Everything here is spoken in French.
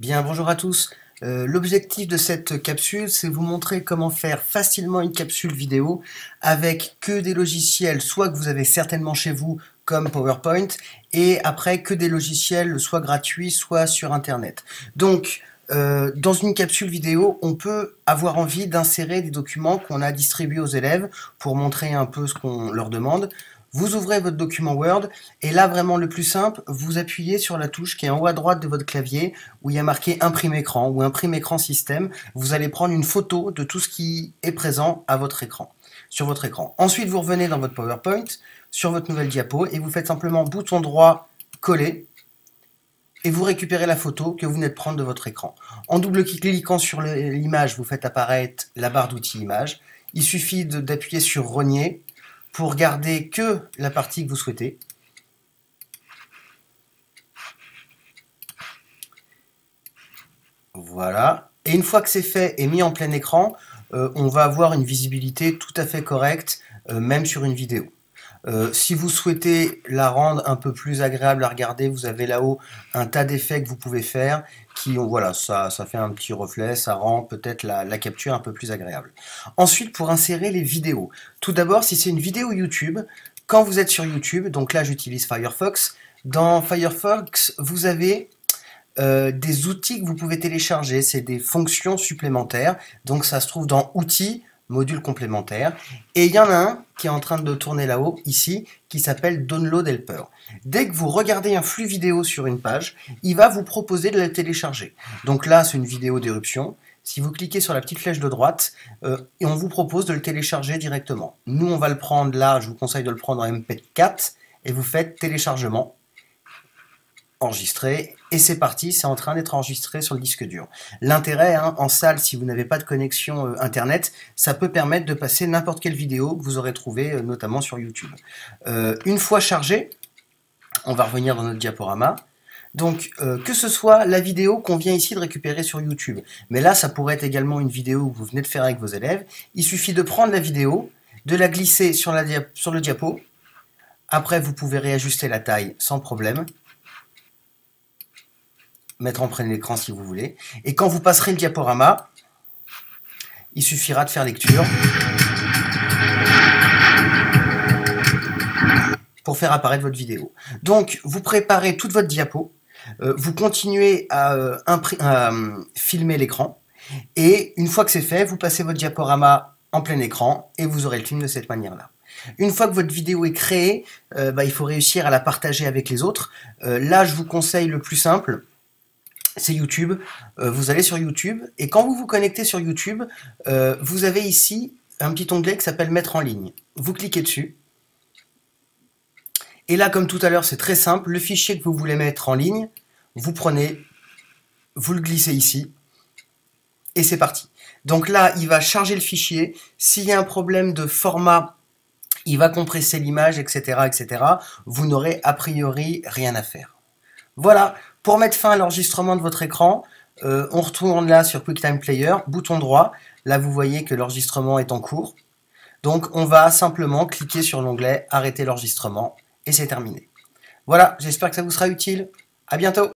Bien, bonjour à tous. L'objectif de cette capsule, c'est vous montrer comment faire facilement une capsule vidéo avec que des logiciels, soit que vous avez certainement chez vous, comme PowerPoint, et après que des logiciels soit gratuits, soit sur Internet. Donc, dans une capsule vidéo, on peut avoir envie d'insérer des documents qu'on a distribués aux élèves pour montrer un peu ce qu'on leur demande. Vous ouvrez votre document Word et là vraiment le plus simple, vous appuyez sur la touche qui est en haut à droite de votre clavier où il y a marqué imprime écran ou imprime écran système. Vous allez prendre une photo de tout ce qui est présent à votre écran, sur votre écran. Ensuite vous revenez dans votre PowerPoint, sur votre nouvelle diapo et vous faites simplement bouton droit coller et vous récupérez la photo que vous venez de prendre de votre écran. En double-cliquant sur l'image, vous faites apparaître la barre d'outils image. Il suffit d'appuyer sur rogner pour garder que la partie que vous souhaitez. Voilà. Et une fois que c'est fait et mis en plein écran, on va avoir une visibilité tout à fait correcte, même sur une vidéo. Si vous souhaitez la rendre un peu plus agréable à regarder, vous avez là-haut un tas d'effets que vous pouvez faire qui ont, voilà, ça fait un petit reflet, ça rend peut-être la capture un peu plus agréable. Ensuite, pour insérer les vidéos. Tout d'abord, si c'est une vidéo YouTube, quand vous êtes sur YouTube, donc là j'utilise Firefox, dans Firefox, vous avez des outils que vous pouvez télécharger, c'est des fonctions supplémentaires, donc ça se trouve dans Outils, module complémentaire, et il y en a un qui est en train de tourner là-haut, ici, qui s'appelle Download Helper. Dès que vous regardez un flux vidéo sur une page, il va vous proposer de la télécharger. Donc là, c'est une vidéo d'éruption. Si vous cliquez sur la petite flèche de droite, et on vous propose de le télécharger directement. Nous, on va le prendre là, je vous conseille de le prendre en MP4, et vous faites téléchargement, enregistré, et c'est parti, c'est en train d'être enregistré sur le disque dur. L'intérêt, en salle, si vous n'avez pas de connexion Internet, ça peut permettre de passer n'importe quelle vidéo que vous aurez trouvée, notamment sur YouTube. Une fois chargé, on va revenir dans notre diaporama. Donc, que ce soit la vidéo qu'on vient ici de récupérer sur YouTube, mais là, ça pourrait être également une vidéo que vous venez de faire avec vos élèves, il suffit de prendre la vidéo, de la glisser sur le diapo, après vous pouvez réajuster la taille sans problème, mettre en plein écran si vous voulez. Et quand vous passerez le diaporama, il suffira de faire lecture pour faire apparaître votre vidéo. Donc, vous préparez toute votre diapo, vous continuez à filmer l'écran, et une fois que c'est fait, vous passez votre diaporama en plein écran, et vous aurez le film de cette manière-là. Une fois que votre vidéo est créée, il faut réussir à la partager avec les autres. Là, je vous conseille le plus simple, c'est YouTube. Vous allez sur YouTube et quand vous vous connectez sur YouTube, vous avez ici un petit onglet qui s'appelle Mettre en ligne. Vous cliquez dessus. Et là, comme tout à l'heure, c'est très simple. Le fichier que vous voulez mettre en ligne, vous prenez, vous le glissez ici et c'est parti. Donc là, il va charger le fichier. S'il y a un problème de format, il va compresser l'image, etc., etc. Vous n'aurez a priori rien à faire. Voilà, pour mettre fin à l'enregistrement de votre écran, on retourne là sur QuickTime Player, bouton droit, là vous voyez que l'enregistrement est en cours. Donc on va simplement cliquer sur l'onglet arrêter l'enregistrement et c'est terminé. Voilà, j'espère que ça vous sera utile. À bientôt.